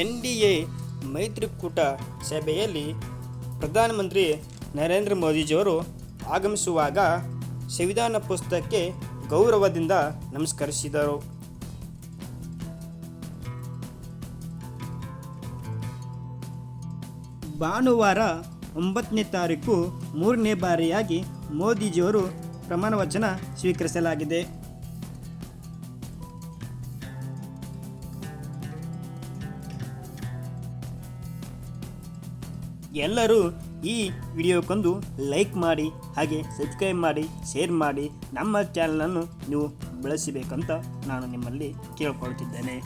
NDA ಮೈತ್ರಿಕೂಟ ಸಭೆಯಲ್ಲಿ ಪ್ರಧಾನಮಂತ್ರಿ ನರೇಂದ್ರ ಮೋದಿಜಿಯವರು ಆಗಮಿಸುವಾಗ ಸಂವಿಧಾನ ಪುಸ್ತಕಕ್ಕೆ ಗೌರವದಿಂದ ನಮಸ್ಕರಿಸಿದರು. ಭಾನುವಾರ 9ನೇ ತಾರೀಕು 3ನೇ ಬಾರಿಯಾಗಿ ಮೋದಿಜಿಯವರು ಪ್ರಮಾಣವಚನ ಸ್ವೀಕರಿಸಲಾಗಿದೆ. ಎಲ್ಲರೂ ಈ ವಿಡಿಯೋಕ್ಕೊಂದು ಲೈಕ್ ಮಾಡಿ, ಹಾಗೆ ಸಬ್ಸ್ಕ್ರೈಬ್ ಮಾಡಿ, ಶೇರ್ ಮಾಡಿ, ನಮ್ಮ ಚಾನಲನ್ನು ನೀವು ಬೆಳೆಸಬೇಕಂತ ನಾನು ನಿಮ್ಮಲ್ಲಿ ಕೇಳ್ಕೊಳ್ತಿದ್ದೇನೆ.